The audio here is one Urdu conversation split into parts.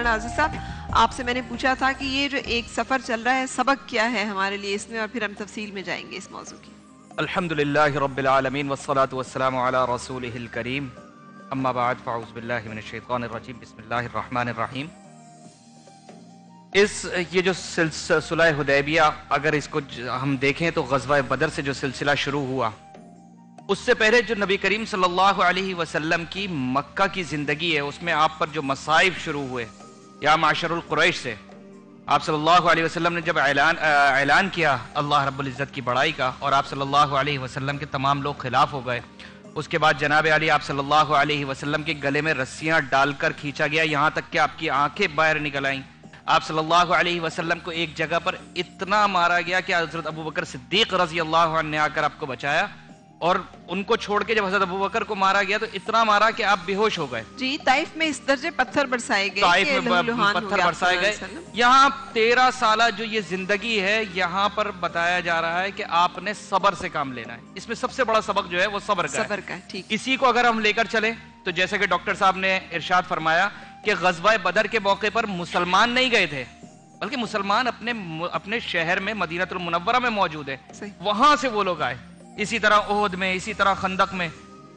مولانا عزیز صاحب آپ سے میں نے پوچھا تھا کہ یہ جو ایک سفر چل رہا ہے سبق کیا ہے ہمارے لیے اس میں، اور پھر ہم تفصیل میں جائیں گے اس موضوع کی. الحمدللہ رب العالمین والصلاة والسلام علی رسولہ الکریم، اما بعد فاعوذ باللہ من الشیطان الرجیم، بسم اللہ الرحمن الرحیم. یہ جو سلسلہ حدیبیہ اگر اس کو ہم دیکھیں تو غزوہ بدر سے جو سلسلہ شروع ہوا، اس سے پہلے جو نبی کریم صلی اللہ علیہ وسلم کی مکہ کی زندگی ہے اس میں آپ پر جو مصائب شروع ہوئے یا معشر القریش سے، آپ صلی اللہ علیہ وسلم نے جب اعلان کیا اللہ رب العزت کی بڑائی کا، اور آپ صلی اللہ علیہ وسلم کے تمام لوگ خلاف ہو گئے. اس کے بعد جناب علی آپ صلی اللہ علیہ وسلم کے گلے میں رسیاں ڈال کر کھینچا گیا، یہاں تک کہ آپ کی آنکھیں باہر نکل آئیں. آپ صلی اللہ علیہ وسلم کو ایک جگہ پر اتنا مارا گیا کہ حضرت ابو بکر صدیق رضی اللہ عنہ نے آ کر آپ کو بچایا، اور ان کو چھوڑ کے جب حضرت ابو بکر کو مارا گیا تو اتنا مارا کہ آپ بے ہوش ہو گئے. جی، طائف میں اس درجے پتھر برسائے گئے، طائف میں پتھر برسائے گئے. یہاں 13 سالہ جو یہ زندگی ہے یہاں پر بتایا جا رہا ہے کہ آپ نے صبر سے کام لینا ہے. اس میں سب سے بڑا سبق جو ہے وہ صبر کا ہے. اسی کو اگر ہم لے کر چلیں تو جیسے کہ ڈاکٹر صاحب نے ارشاد فرمایا کہ غزوہ بدر کے موقع پر مسلمان نہیں گئے تھے، بلکہ مسلمان اپنے شہر میں مدینہ المنورہ میں موجود ہے، وہاں سے وہ لوگ آئے. اسی طرح احد میں، اسی طرح خندق میں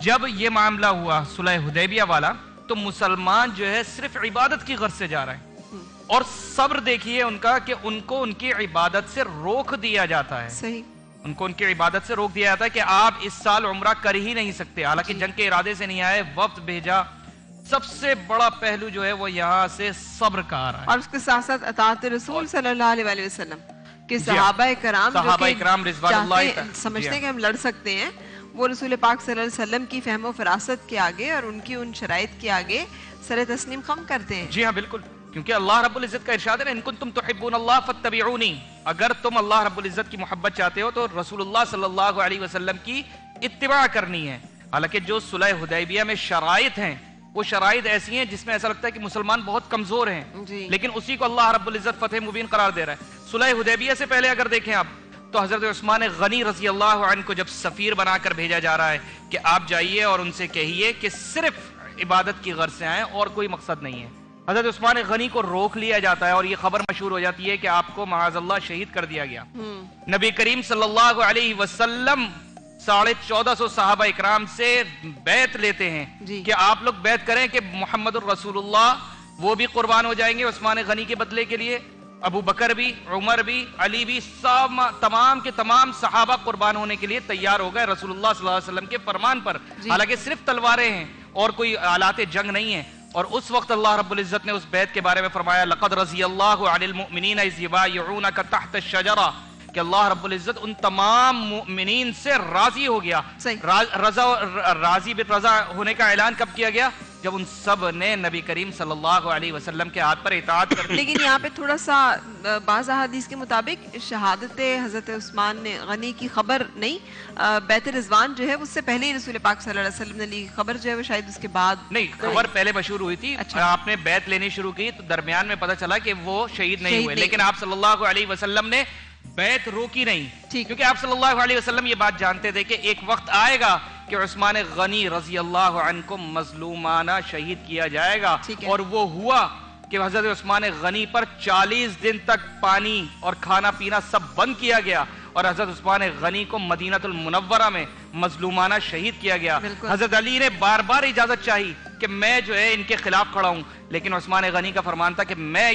جب یہ معاملہ ہوا صلح حدیبیہ والا، تو مسلمان جو ہے صرف عبادت کی غرض سے جا رہے ہیں، اور صبر دیکھیے ان کا کہ ان کو ان کی عبادت سے روک دیا جاتا ہے. صحیح، ان کو ان کی عبادت سے روک دیا جاتا ہے کہ آپ اس سال عمرہ کر ہی نہیں سکتے، حالانکہ جنگ کے ارادے سے نہیں آئے، وفد بھیجا. سب سے بڑا پہلو جو ہے وہ یہاں سے صبر کا آ رہا ہے، اور اس کے ساتھ ساتھ اطاعت رسول صلی اللہ علیہ وسلم کہ صحابہ کرام رضوان اللہ سمجھتے ہیں کہ ہم لڑ سکتے ہیں، وہ رسول پاک صلی اللہ علیہ وسلم کی فہم و فراست کے آگے اور ان کی ان شرائط کے آگے سر تسلیم خم کرتے ہیں. جی ہاں بالکل، کیونکہ اللہ رب العزت کا ارشاد ہے ان کنتم تحبون اللہ فاتبعونی، اگر تم اللہ رب العزت کی محبت چاہتے ہو تو رسول اللہ صلی اللہ علیہ وسلم کی اتباع کرنی ہے. حالانکہ جو صلح حدیبیہ میں شرائط ہیں وہ شرائط ایسی ہیں جس میں ایسا لگتا ہے کہ مسلمان بہت کمزور ہیں، لیکن اسی کو اللہ رب العزت فتح مبین قرار دے رہا ہے. صلح حدیبیہ سے پہلے اگر دیکھیں آپ تو حضرت عثمان غنی رضی اللہ عنہ کو جب سفیر بنا کر بھیجا جا رہا ہے کہ آپ جائیے اور ان سے کہیے کہ صرف عبادت کی غرض سے آئیں اور کوئی مقصد نہیں ہے، حضرت عثمان غنی کو روک لیا جاتا ہے اور یہ خبر مشہور ہو جاتی ہے کہ آپ کو معاذ اللہ شہید کر دیا گیا. نبی کریم صلی اللہ علیہ وسلم 1450 صحابہ اکرام سے بیعت لیتے ہیں کہ آپ لوگ بیعت کریں کہ محمد الرسول اللہ وہ بھی قربان ہو جائیں گے عثمان غنی کے بدلے کے لیے، ابو بکر بھی، عمر بھی، علی بھی، سب تمام کے تمام صحابہ قربان ہونے کے لیے تیار ہو گئے رسول اللہ صلی اللہ علیہ وسلم کے فرمان پر. حالانکہ صرف تلواریں ہیں اور کوئی آلات جنگ نہیں ہیں. اور اس وقت اللہ رب العزت نے اس بیعت کے بارے میں فرمایا لقد رضی اللہ عن المؤمنین اذ یبایعونک تحت الشجرہ، کہ اللہ رب العزت ان تمام مؤمنین سے راضی ہو گیا. راضی بالرضا ہونے کا اعلان کب کیا گیا؟ جب ان سب نے نبی کریم صلی اللہ علیہ وسلم کے ہاتھ پر اطاعت کر دی. لیکن یہاں پہ تھوڑا سا بعض احادیث کے مطابق شہادت حضرت عثمان غنی کی خبر نہیں، بیعت رضوان جو ہے اس سے پہلے ہی رسول پاک صلی اللہ علیہ وسلم نے لی. خبر جو ہے وہ شاید اس کے بعد نہیں، خبر پہلے مشہور ہوئی تھی. آپ نے بیعت لینی شروع کی تو درمیان میں پتہ چلا کہ وہ شہید نہیں ہوئے، لیکن آپ صلی اللہ علیہ وسلم نے بیعت روکی نہیں، کیونکہ آپ صلی اللہ علیہ وسلم یہ بات جانتے تھے کہ ایک وقت آئے گا کہ عثمان غنی رضی اللہ عنہ کو مظلومانہ شہید کیا جائے گا. اور وہ ہوا کہ حضرت عثمان غنی پر 40 دن تک پانی اور کھانا پینا سب بند کیا گیا، اور حضرت عثمان غنی کو مدینہ المنورہ میں مظلومانہ شہید کیا گیا. حضرت علی نے بار بار اجازت چاہی کہ میں جو ہے ان کے خلاف کھڑا ہوں، لیکن عثمان غنی کا فرمان تھا کہ میں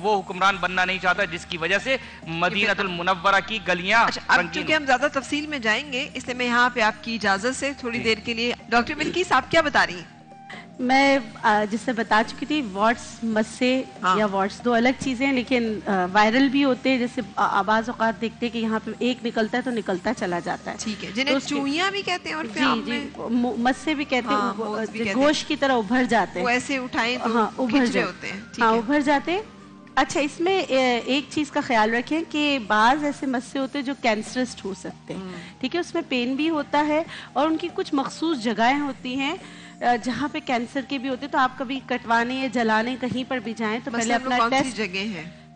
وہ حکمران بننا نہیں چاہتا جس کی وجہ سے مدینہ المنورہ کی گلیاں. اب چونکہ ہم زیادہ تفصیل میں جائیں گے اس لیے میں یہاں پہ آپ کی اجازت سے تھوڑی دیر کے لیے ڈاکٹر بلقیس آپ کیا بتا رہی ہیں؟ میں جس سے بتا چکی تھی واٹس مسے یا واٹس دو الگ چیزیں ہیں، لیکن وائرل بھی ہوتے ہیں. جیسے بعض اوقات دیکھتے ہیں کہ یہاں پہ ایک نکلتا ہے تو نکلتا چلا جاتا ہے، ٹھیک ہے، جنہیں چوہیاں بھی کہتے ہیں اور جی مسے بھی کہتے ہیں، گوشت کی طرح ابھر جاتے ہیں، وہ ایسے اٹھائیں تو ابھر ہوتے ہیں. ہاں ابھر جاتے ہیں. اچھا، اس میں ایک چیز کا خیال رکھیں کہ بعض ایسے مسئلے ہوتے ہیں جو کینسرس ہو سکتے ہیں، ٹھیک ہے، اس میں پین بھی ہوتا ہے اور ان کی کچھ مخصوص جگہیں ہوتی ہیں جہاں پہ کینسر کے بھی ہوتے ہیں. تو آپ کبھی کٹوانے یا جلانے کہیں پر بھی جائیں تو پہلے اپنا ٹیسٹ، جگہ ہے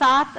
7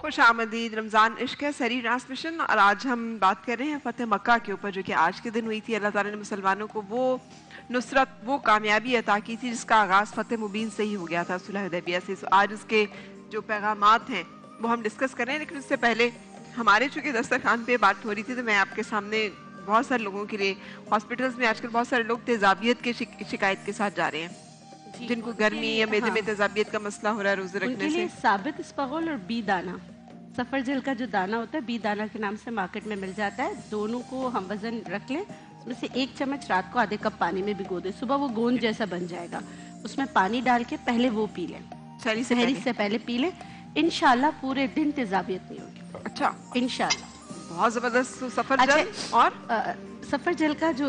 خوش آمدید. رمضان عشق ہے سری ٹرانسمیشن اور آج ہم بات کر رہے ہیں فتح مکہ کے اوپر جو کہ آج کے دن ہوئی تھی. اللہ تعالیٰ نے مسلمانوں کو وہ نصرت وہ کامیابی عطا کی تھی جس کا آغاز فتح مبین سے ہی ہو گیا تھا صلح حدیبیہ سے. آج اس کے جو پیغامات ہیں وہ ہم ڈسکس کر رہے ہیں, لیکن اس سے پہلے ہمارے چونکہ دسترخوان پہ بات ہو رہی تھی تو میں آپ کے سامنے بہت سارے لوگوں کے لیے ہاسپٹلس میں آج کل بہت سارے لوگ تیزابیت کے شکایت کے ساتھ جا رہے ہیں جن کو گرمی یا معدے میں تیزابیت کا مسئلہ ہو رہا ہے روزے رکھنے سے. ثابت اسپغول اور بی دانہ, سفر جل کا جو دانہ ہوتا ہے بی دانہ کے نام سے مارکیٹ میں مل جاتا ہے, دونوں کو ہم وزن رکھ لیں, اس میں سے 1 چمچ رات کو آدھے کپ پانی میں بھگو دیں, صبح وہ گوند جیسا بن جائے گا, اس میں پانی ڈال کے پہلے وہ پی لیں, سحری سے پہلے پی لیں, انشاءاللہ پورے دن تیزابیت نہیں ہوگی. اچھا انشاءاللہ. بہت زبردست. سفر جل اور سفر جل کا جو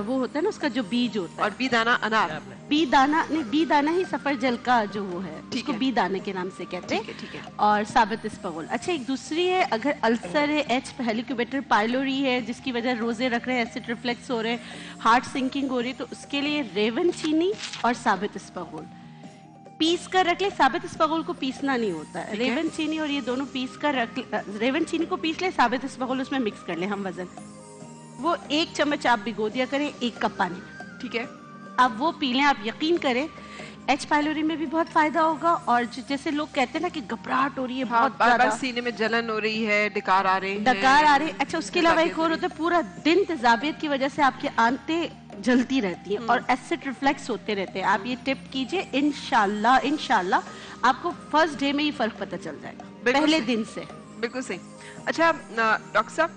وہ ہوتا ہے نا اس کا جو بیج ہوتا ہے, اور بی دانہ انار, بی دانہ نہیں, بی دانہ ہی سفر جل کا جو وہ ہے اس کو بی دانے کے نام سے کہتے ہیں. ٹھیک ہے. اور ثابت اسپغول. اچھا ایک دوسری ہے, اگر السر ہے, ایچ ہیلیکوبیٹر پائلوری ہے جس کی وجہ روزے رکھ رہے ہیں, ایسڈ ریفلیکس ہو رہے ہیں, ہارٹ سنکنگ ہو رہی ہے, تو اس کے لیے ریون چینی اور ثابت اسپغول پیس کر رکھ لیں. ثابت اسپغول کو پیسنا نہیں ہوتا ہے, ریون چینی اور یہ دونوں پیس کر رکھ لیں. ریون چینی کو پیس لیں, ثابت اسپغول اس میں مکس کر لیں ہم وزن, وہ 1 چمچ آپ بھگو دیا کریں 1 کپ پانی میں. ٹھیک ہے. اب وہ پی لیں. آپ یقین کریں ایچ پائلوری میں بھی بہت فائدہ ہوگا, اور جیسے لوگ کہتے ہیں نا کہ گھبراہٹ ہو رہی ہے, بہت بار سینے میں جلن ہو رہی ہے, ڈکار آ رہے ہیں. اچھا اس کے علاوہ ایک اور ہوتا ہے, پورا دن تیزابیت کی وجہ سے آپ کی آنتیں جلتی رہتی ہیں اور ایسڈ ریفلیکس ہوتے رہتے ہیں. آپ یہ ٹپ کیجئے, انشاءاللہ آپ کو فرسٹ ڈے میں ہی فرق پتہ چل جائے گا, پہلے دن سے. بالکل صحیح. اچھا ڈاکٹر صاحب,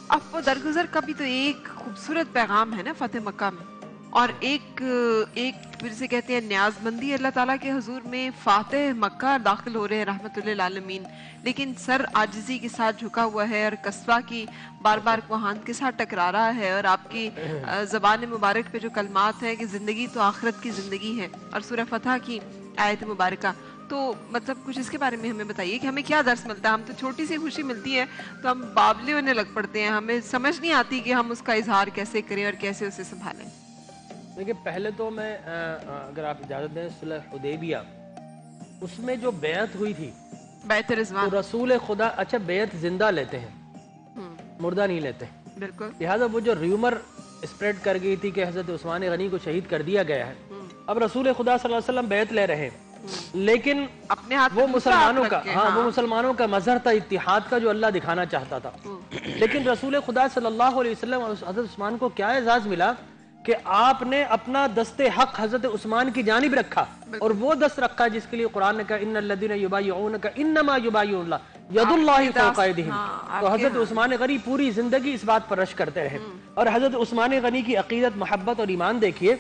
اب وہ درگزر کا بھی تو ایک خوبصورت پیغام ہے نا فتح مکہ میں, اور ایک پھر سے کہتے ہیں نیاز مندی اللہ تعالیٰ کے حضور میں. فاتح مکہ داخل ہو رہے ہیں رحمت للعالمین, لیکن سر عاجزی کے ساتھ جھکا ہوا ہے اور قصبہ کی بار بار کوہان کے ساتھ ٹکرا رہا ہے, اور آپ کی زبان مبارک پہ جو کلمات ہیں کہ زندگی تو آخرت کی زندگی ہے, اور سورہ فتح کی آیت مبارکہ, تو مطلب کچھ اس کے بارے میں ہمیں بتائیے کہ ہمیں کیا درس ملتا ہے. ہم تو چھوٹی سی خوشی ملتی ہے تو ہم بابلے ہونے لگ پڑتے ہیں, ہمیں سمجھ نہیں آتی کہ ہم اس کا اظہار کیسے کریں اور کیسے اسے سنبھالیں. دیکھیں پہلے تو میں اگر آپ اجازت دیں, صلح حدیبیہ اس میں جو بیعت ہوئی تھی, بیعت رضوان, تو رسول خدا, اچھا بیعت زندہ لیتے ہیں, مردہ نہیں لیتے. بالکل. لہٰذا وہ جو ریومر اسپریڈ کر گئی تھی کہ حضرت عثمان غنی کو شہید کر دیا گیا ہے, اب رسول خدا صلی اللہ علیہ وسلم بیعت لے رہے ہیں, لیکن اپنے ہاتھ وہ مسلمانوں کا, وہ مسلمانوں کا مظہر تھا اتحاد کا جو اللہ دکھانا چاہتا تھا. لیکن رسول خدا صلی اللہ علیہ وسلم اور حضرت عثمان کو کیا اعزاز ملا کہ آپ نے اپنا دست حق حضرت عثمان کی جانب رکھا, اور وہ دست رکھا جس کے لیے قرآن نے کہا ان الذین یبایعونک انما یبایعون اللہ ید اللہ فوق ایدیہم. تو حضرت عثمان غنی پوری زندگی اس بات پر رشک کرتے رہے, اور حضرت عثمان غنی کی عقیدت, محبت اور ایمان دیکھیے.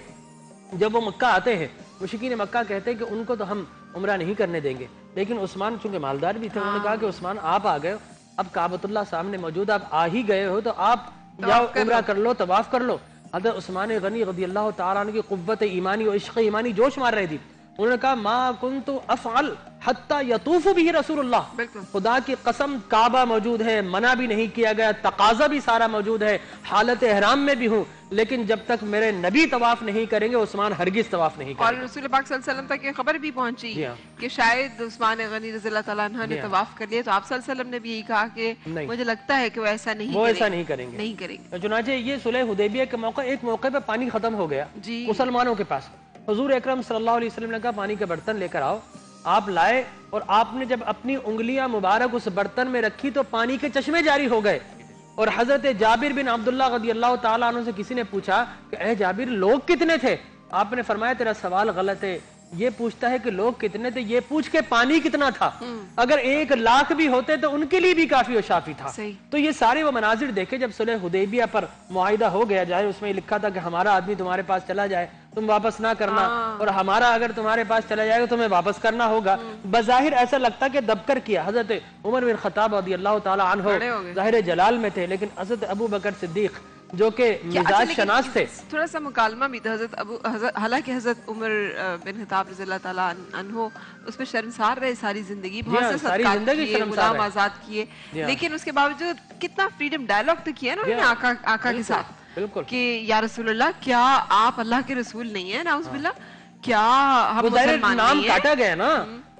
جب وہ مکہ آتے ہیں, مشرکین مکہ کہتے ہیں کہ ان کو تو ہم عمرہ نہیں کرنے دیں گے, لیکن عثمان چونکہ مالدار بھی تھے, انہوں نے کہا کہ عثمان آپ آ گئے, اب کعبۃ اللہ سامنے موجود, آپ آ ہی گئے ہو تو آپ جاؤ عمرہ کر لو, طواف کر لو. حضرت عثمان غنی رضی اللہ تعالیٰ عنہ کی قوت ایمانی اور عشق ایمانی جوش مار رہی تھی. انہوں نے کہا ما کنت افعل حتی یطوف به رسول اللہ, خدا کی قسم کعبہ موجود ہے, منع بھی نہیں کیا گیا, تقاضا بھی سارا موجود ہے, حالت احرام میں بھی ہوں, لیکن جب تک میرے نبی طواف نہیں کریں گے عثمان ہرگز طواف نہیں کریں گے. اور رسول پاک صلی اللہ علیہ وسلم تک یہ خبر بھی پہنچی کہ شاید عثمان غنی رضی اللہ تعالیٰ عنہ نے طواف کر لیا, تو آپ صلی اللہ علیہ وسلم نے بھی یہی کہا کہ مجھے لگتا ہے کہ وہ ایسا نہیں کریں گے. چنانچہ یہ صلح حدیبیہ کا موقع, ایک موقع پہ پانی ختم ہو گیا مسلمانوں کے پاس. حضور اکرم صلی اللہ علیہ وسلم نے کہا پانی کا برتن لے کر آؤ. آپ لائے, اور آپ نے جب اپنی انگلیاں مبارک اس برتن میں رکھی تو پانی کے چشمے جاری ہو گئے. اور حضرت جابر بن عبداللہ رضی اللہ تعالیٰ عنہ سے کسی نے پوچھا کہ اے جابر لوگ کتنے تھے؟ آپ نے فرمایا تیرا سوال غلط ہے, یہ پوچھتا ہے کہ لوگ کتنے تھے, یہ پوچھ کے پانی کتنا تھا. اگر 1 لاکھ بھی ہوتے تو ان کے لیے بھی کافی و شافی تھا. تو یہ سارے وہ مناظر دیکھے جب صلح حدیبیہ پر معاہدہ ہو گیا جائے, اس میں لکھا تھا کہ ہمارا آدمی تمہارے پاس چلا جائے تم واپس نہ کرنا, اور ہمارا اگر تمہارے پاس چلا جائے گا تمہیں واپس کرنا ہوگا. بظاہر ایسا لگتا کہ دب کر کیا. حضرت عمر بن خطاب رضی اللہ تعالیٰ عنہ ظاہر جلال میں تھے, لیکن حضرت ابو بکر صدیق جو کہ مزاج شناس تھے, تھوڑا سا مکالمہ بھی تھا. حالانکہ حضرت عمر بن خطاب رضی اللہ تعالیٰ عنہ اس میں شرمسار رہے ساری زندگی, بہت سے صدقات کیے, غلام آزاد کیے, لیکن اس کے باوجود کتنا فریڈم ڈائلاگ تو کیا نا آقا کے ساتھ کہ یا رسول اللہ کیا آپ اللہ کے رسول نہیں ہیں, نعوذ باللہ, کیا ہم مسلمان نہیں ہیں. نام کاٹا گیا نا,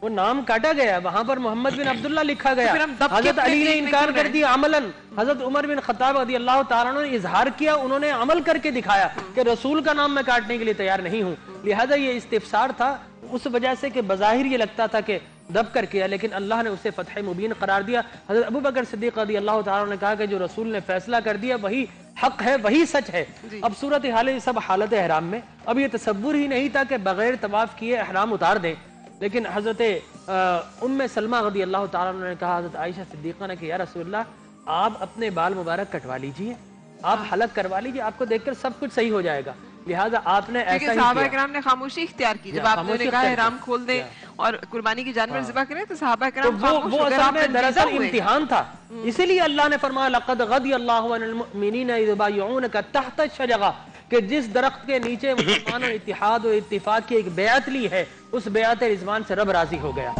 وہ نام کاٹا گیا, وہاں پر محمد بن عبداللہ لکھا گیا. پھر ہم دب کے حضرت اپنے علی نے دین میں انکار کیوں کر رہے؟ دیا عملاً, حضرت عمر بن خطاب رضی اللہ تعالیٰ عنہ نے اظہار کیا, انہوں نے عمل کر کے دکھایا کہ رسول کا نام میں کاٹنے کے لیے تیار نہیں ہوں. لہذا یہ استفسار تھا اس وجہ سے کہ بظاہر یہ لگتا تھا کہ دب کر کیا, لیکن اللہ نے اسے فتح مبین قرار دیا. حضرت ابو بکر صدیق رضی اللہ تعالیٰ عنہ نے کہا کہ جو رسول نے فیصلہ کر دیا وہی حق ہے, وہی سچ ہے. اب صورتحال یہ سب حالت احرام میں, اب یہ تصور ہی نہیں تھا کہ بغیر طواف کیے احرام اتار دیں. لیکن حضرت ام سلمہ رضی اللہ تعالیٰ عنہ نے کہا حضرت عائشہ صدیقہ نے کہ یا رسول اللہ آپ اپنے بال مبارک کٹوا لیجئے, آپ حلق کروا لیجئے, آپ کو دیکھ کر سب کچھ صحیح ہو جائے گا. لہٰذا آپ نے ایسا ہی صحابہ کیا. کرام نے خاموشی اختیار کی جب آپ نے کہا احرام کھول دیں اور قربانی کی جانور ذبح کریں تو صحابہ کرام خاموش وہ ہو گئے, اصل آپ میں رنجیدہ دراصل ہوئے. امتحان تھا, اسی لیے اللہ نے فرمایا لقد غضی اللہ علی المؤمنین اذ یبایعونک تحت الشجرہ, کہ جس درخت کے نیچے مسلمانوں اتحاد و اتفاق کی ایک بیعت لی ہے اس بیعت رضوان سے رب راضی ہو گیا.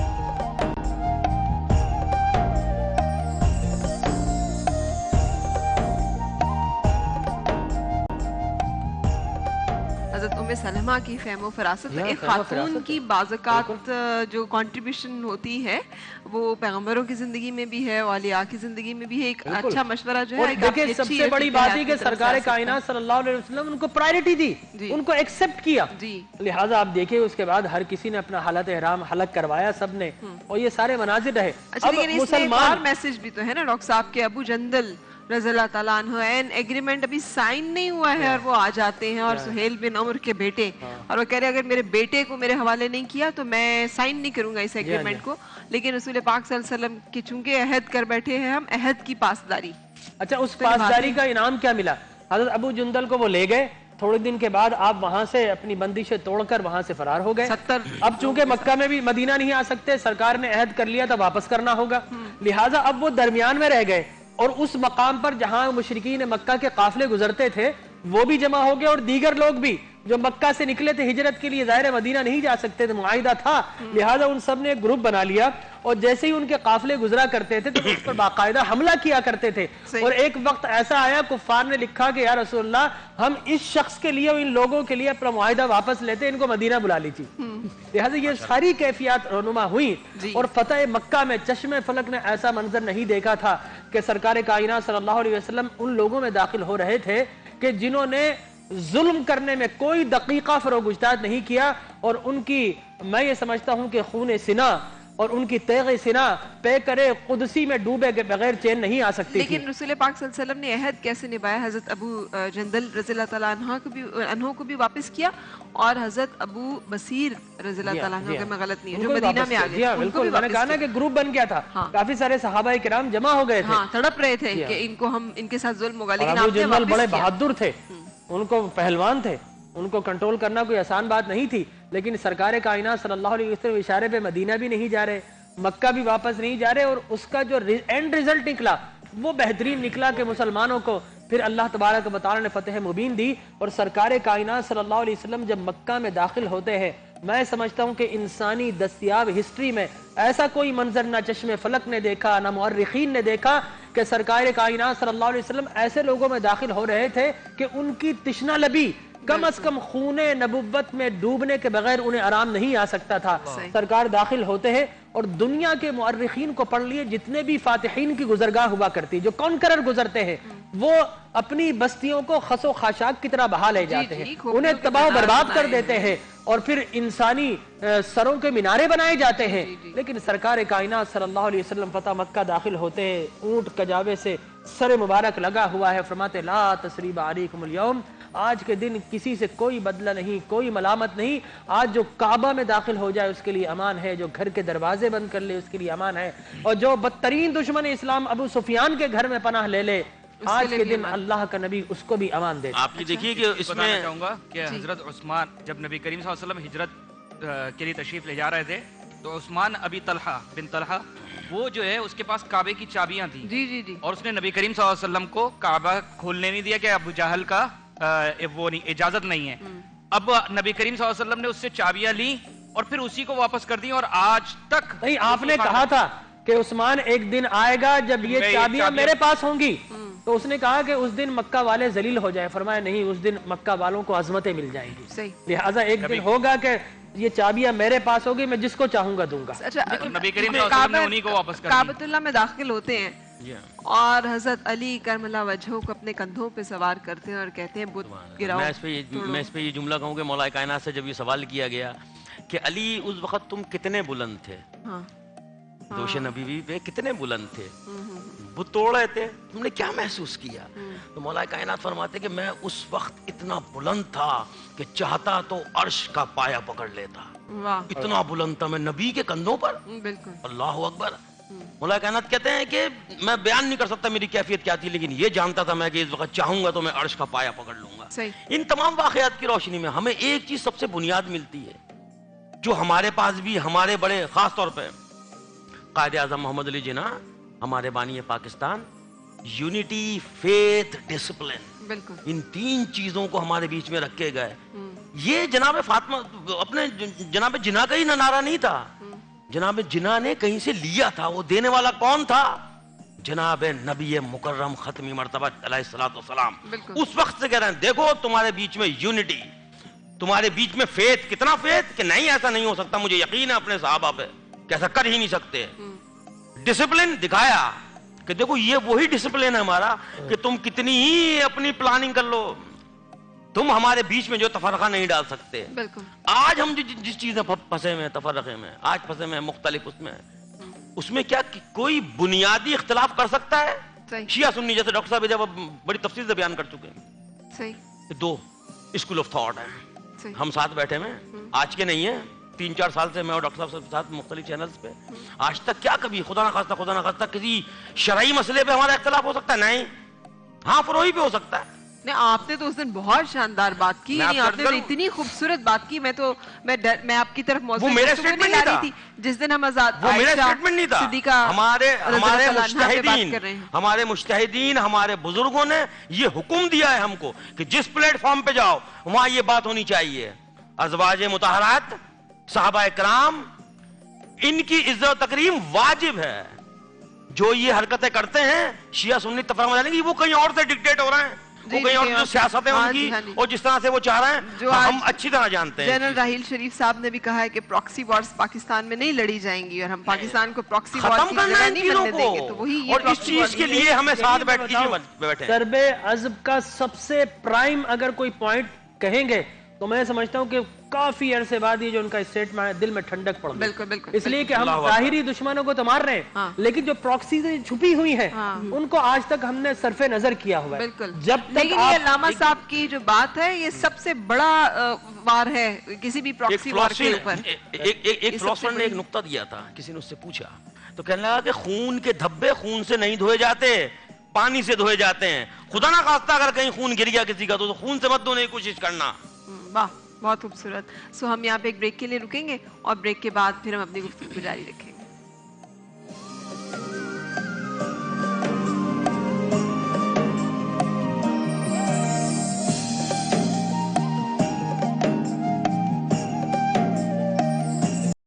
حضرت ام سلمہ کی فہم و فراست, ہاں، ایک فہم و خاتون فراست کی بعض اوقات جو کنٹریبیوشن ہوتی ہے وہ پیغمبروں کی زندگی میں بھی ہے, اولیاء کی زندگی میں بھی ہے. ایک اچھا مشورہ جو ہے, اور ایک دیکھیں آپ کی سب اچھی سے بڑی فکر بات ہے یہ آپ کہ کی طرف سے سرکار آ سکتا ہے. کائنات صلی اللہ علیہ وسلم ان کو پرائرٹی دی, جی. ان کو ایکسپٹ کیا. جی. لہٰذا آپ دیکھیں اس کے بعد ہر کسی نے اپنا حالت احرام حلق کروایا سب نے, اور یہ سارے مناظر رہے. اچھا اب لیکن اس میں ایک اور مسلمان میسج بھی تو ہے نا ڈاکٹر صاحب کے ابو جندل رضی اللہ تعالیٰ عنہ, ایگریمنٹ ابھی سائن نہیں ہوا ہے اور وہ آ جاتے ہیں, اور سہیل بن عمر کے بیٹے, اور وہ کہہ رہے اگر میرے بیٹے کو میرے حوالے نہیں کیا تو میں سائن نہیں کروں گا اس ایگریمنٹ کو. لیکن رسول پاک صلی اللہ علیہ وسلم کی چونکہ عہد کر بیٹھے ہیں ہم, عہد کی پاسداری. اچھا اس پاسداری کا انعام کیا ملا؟ حضرت ابو جندل کو وہ لے گئے, تھوڑے دن کے بعد آپ وہاں سے اپنی بندشیں توڑ کر وہاں سے فرار ہو گئے. 70 اب چونکہ مکہ میں بھی مدینہ نہیں آ سکتے, سرکار نے عہد کر لیا تھا واپس کرنا ہوگا, لہٰذا اب وہ درمیان میں رہ گئے, اور اس مقام پر جہاں مشرکین مکہ کے قافلے گزرتے تھے وہ بھی جمع ہو گئے, اور دیگر لوگ بھی جو مکہ سے نکلے تھے ہجرت کے لیے, ظاہر مدینہ نہیں جا سکتے تھے, معاہدہ تھا, لہٰذا ان سب نے ایک گروپ بنا لیا, اور جیسے ہی ان کے قافلے گزرا کرتے تھے تو اس پر باقاعدہ حملہ کیا کرتے تھے. اور ایک وقت ایسا آیا کفار نے لکھا کہ یا رسول اللہ ہم اس شخص کے لیے اور ان لوگوں کے لیے اپنا معاہدہ واپس لیتے, ان کو مدینہ بلا لیجیے. لہٰذا یہ ساری کیفیات رونما ہوئی, اور فتح مکہ میں چشم فلک نے ایسا منظر نہیں دیکھا تھا کہ سرکار کائنات صلی اللہ علیہ وسلم ان لوگوں میں داخل ہو رہے تھے کہ جنہوں نے ظلم کرنے میں کوئی دقیقہ فروغ اجتہاد نہیں کیا, اور ان کی میں یہ سمجھتا ہوں کہ خون سنا اور ان کی تیغ سنا پے کرے قدسی میں ڈوبے کے بغیر چین نہیں آ سکتی تھی. لیکن رسول پاک صلی اللہ علیہ وسلم نے عہد کیسے نبھایا؟ حضرت ابو جندل رضی اللہ تعالیٰ عنہ کو بھی واپس کیا, اور حضرت ابو بصیر رضی اللہ تعالیٰ عنہ, اگر میں غلط نہیں ہے, جو مدینہ میں آ گئے, بالکل میں نے کہا نا کہ گروپ بن گیا تھا, کافی سارے صحابہ کرام جمع ہو گئے تھے, ہاں تڑپ رہے تھے کہ ان کو ہم ان کے ساتھ ظلم ہوگا, لیکن ابو آپ نے جندل بڑے واپس کیا. بہادر تھے, ان کو پہلوان تھے, ان کو کنٹرول کرنا کوئی آسان بات نہیں تھی. لیکن سرکار کائنات صلی اللہ علیہ وسلم اشارے پہ مدینہ بھی نہیں جا رہے, مکہ بھی واپس نہیں جا رہے, اور اس کا جو اینڈ ریزلٹ نکلا وہ بہترین نکلا کہ مسلمانوں کو پھر اللہ تبارک و تعالی نے فتح مبین دی. اور سرکار کائنات صلی اللہ علیہ وسلم جب مکہ میں داخل ہوتے ہیں, میں سمجھتا ہوں کہ انسانی دستیاب ہسٹری میں ایسا کوئی منظر نہ چشم فلک نے دیکھا نہ مورخین نے دیکھا کہ سرکار کائنات صلی اللہ علیہ وسلم ایسے لوگوں میں داخل ہو رہے تھے کہ ان کی تشنہ لبی کم از کم خون نبوت میں ڈوبنے کے بغیر انہیں آرام نہیں آ سکتا تھا. سرکار داخل ہوتے ہیں, اور دنیا کے مؤرخین کو پڑھ لیے, جتنے بھی فاتحین کی گزرگاہ ہوا کرتی, جو کانکرر گزرتے ہیں, وہ اپنی بستیوں کو خس و خاشاک کی طرح بہا لے جاتے ہیں, انہیں تباہ و برباد کر دیتے ہیں, اور پھر انسانی سروں کے مینارے بنائے جاتے ہیں. لیکن سرکار کائنات صلی اللہ علیہ وسلم فتح مکہ داخل ہوتے ہیں, اونٹ کجاوے سے سر مبارک لگا ہوا ہے, فرماتے لا تثریب علیکم اليوم, آج کے دن کسی سے کوئی بدلہ نہیں, کوئی ملامت نہیں, آج جو کعبہ میں داخل ہو جائے اس کے لیے امان ہے, جو گھر کے دروازے بند کر لے اس کے لیے امان ہے, اور جو بدترین دشمن اسلام ابو سفیان کے گھر میں پناہ لے لے, آج کے دن اللہ کا نبی اس کو بھی امان دے. آپ یہ دیکھیے کہ اس میں چاہوں گا کہ حضرت عثمان جب نبی کریم صلی اللہ علیہ وسلم ہجرت کے لیے تشریف لے جا رہے تھے, تو عثمان ابی طلحہ بن طلحہ وہ جو ہے اس کے پاس کعبے کی چابیاں تھیں, اور اس نے نبی کریم صلی اللہ علیہ وسلم کو کعبہ کھولنے نہیں دیا کہ ابو جہل کا وہ نہیں, اجازت نہیں ہے. اب نبی کریم صلی اللہ علیہ وسلم نے اس سے چابیاں لی اور پھر اسی کو واپس کر دی, اور آج تک نہیں, آپ نے کہا تھا کہ عثمان ایک دن آئے گا جب یہ چابیاں میرے پاس ہوں گی, تو اس نے کہا کہ اس دن مکہ والے ذلیل ہو جائے, فرمایا نہیں, اس دن مکہ والوں کو عظمتیں مل جائیں گی. لہٰذا ایک دن ہوگا کہ یہ چابیاں میرے پاس ہوگی, میں جس کو چاہوں گا دوں گا. اچھا نبی کریم صلی اللہ علیہ وسلم نے انہی کو واپس کر دی. کعبۃ اللہ میں داخل ہوتے ہیں اور حضرت علی کرم اللہ وجہہ کو اپنے کندھوں پہ سوار کرتے ہیں اور کہتے ہیں بت گراؤ. میں اس پہ یہ جملہ کہوں کہ مولا کائنات سے جب یہ سوال کیا گیا کہ علی اس وقت تم کتنے بلند تھے, دوش نبی پہ کتنے بلند تھے, بت توڑ رہے تھے, تم نے کیا محسوس کیا؟ تو مولا کائنات فرماتے کہ میں اس وقت اتنا بلند تھا کہ چاہتا تو عرش کا پایا پکڑ لیتا, اتنا بلند تھا میں نبی کے کندھوں پر. بالکل, اللہ اکبر. مولا کائنات کہتے ہیں کہ میں بیان نہیں کر سکتا میری کیفیت کیا تھی, لیکن یہ جانتا تھا میں کہ اس وقت چاہوں گا تو میں عرش کا پایا پکڑ لوں گا. ان تمام واقعات کی روشنی میں ہمیں ایک چیز سب سے بنیاد ملتی ہے جو ہمارے پاس بھی ہمارے بڑے, خاص طور پہ قائد اعظم محمد علی جناح ہمارے بانی پاکستان, یونٹی, فیتھ, ڈسپلن, بالکل ان تین چیزوں کو ہمارے بیچ میں رکھے گئے. یہ جناب فاطمہ اپنے جناب جناح کا ہی نعرہ نہیں تھا, جناب جناح نے کہیں سے لیا تھا. وہ دینے والا کون تھا؟ جناب نبی مکرم ختمی مرتبہ علیہ الصلوۃ والسلام. اس وقت سے کہہ رہے ہیں دیکھو تمہارے بیچ میں یونٹی, تمہارے بیچ میں فیتھ. کتنا فیتھ کہ نہیں ایسا نہیں ہو سکتا, مجھے یقین ہے اپنے صحابہ پہ کہ ایسا کر ہی نہیں سکتے. ڈسپلن دکھایا کہ دیکھو یہ وہی ڈسپلن ہے ہمارا کہ تم کتنی ہی اپنی پلاننگ کر لو, تم ہمارے بیچ میں جو تفرقہ نہیں ڈال سکتے. آج ہم جس چیز میں پھنسے ہوئے ہیں, تفرقے میں آج پھنسے ہوئے ہیں مختلف, اس میں کیا کوئی بنیادی اختلاف کر سکتا ہے؟ شیعہ سنی جیسے ڈاکٹر صاحب جب بڑی تفصیل سے بیان کر چکے ہیں, دو اسکول آف تھاٹ ہیں, ہم ساتھ بیٹھے ہوئے ہیں, آج کے نہیں ہیں, 3-4 سال سے میں اور ڈاکٹر صاحب کے ساتھ مختلف چینلز پہ, آج تک کیا کبھی خدا نہ خواستہ کسی شرعی مسئلے پہ ہمارا اختلاف ہو سکتا ہے؟ نہیں. ہاں فروئی پہ ہو سکتا ہے. آپ نے تو اس دن بہت شاندار بات کی, آپ نے اتنی خوبصورت بات کی, میں آپ کی طرف موضوع نہیں لا رہی تھی. جس دن ہم آزاد ہمارے مجتہدین ہمارے بزرگوں نے یہ حکم دیا ہے ہم کو کہ جس پلیٹ فارم پہ جاؤ وہاں یہ بات ہونی چاہیے, ازواج مطہرات, صحابہ کرام, ان کی عزت و تکریم واجب ہے. جو یہ حرکتیں کرتے ہیں شیعہ سنی تفرقہ میں جانے کی, وہ کہیں اور سے ڈکٹیٹ ہو رہے ہیں, وہ کہیں اور جو سیاست ہے ان کی, اور جس طرح سے وہ چاہ رہے ہیں ہم اچھی طرح جانتے ہیں. جنرل راحیل شریف صاحب نے بھی کہا ہے کہ پراکسی وارز پاکستان میں نہیں لڑی جائیں گی, اور ہم پاکستان کو پراکسی وار ختم کرنا ہے ان چیزوں کو, اور اس چیز کے لیے ہمیں ساتھ بیٹھے. ضرب عضب کا سب سے پرائم اگر کوئی پوائنٹ کہیں گے تو میں سمجھتا ہوں کہ کافی عرصے بعد یہ جو ان کا اسٹیٹمنٹ دل میں ٹھنڈک پڑ گئی, اس لیے کہ ہم ظاہری دشمنوں کو تو مار رہے ہیں, لیکن جو پراکسی سے چھپی ہوئی ہیں ان کو آج تک ہم نے صرف نظر کیا ہوا ہے. جب تک لیکن یہ علامہ صاحب کی جو بات ہے یہ سب سے بڑا وار ہے کسی بھی پراکسی وار کے اوپر. ایک فلاسفر نے ایک نقطہ دیا تھا, کسی نے اس سے پوچھا تو کہنے لگا کہ خون کے دھبے خون سے نہیں دھوئے جاتے, پانی سے دھوئے جاتے ہیں. خدا نہ خواستہ اگر کہیں خون گر گیا کسی کا تو خون سے مت دھونے کی کوشش کرنا. واہ, بہت خوبصورت. سو ہم یہاں پہ ایک بریک کے لیے رکیں گے اور بریک کے بعد پھر ہم اپنی گفتگو جاری رکھیں گے.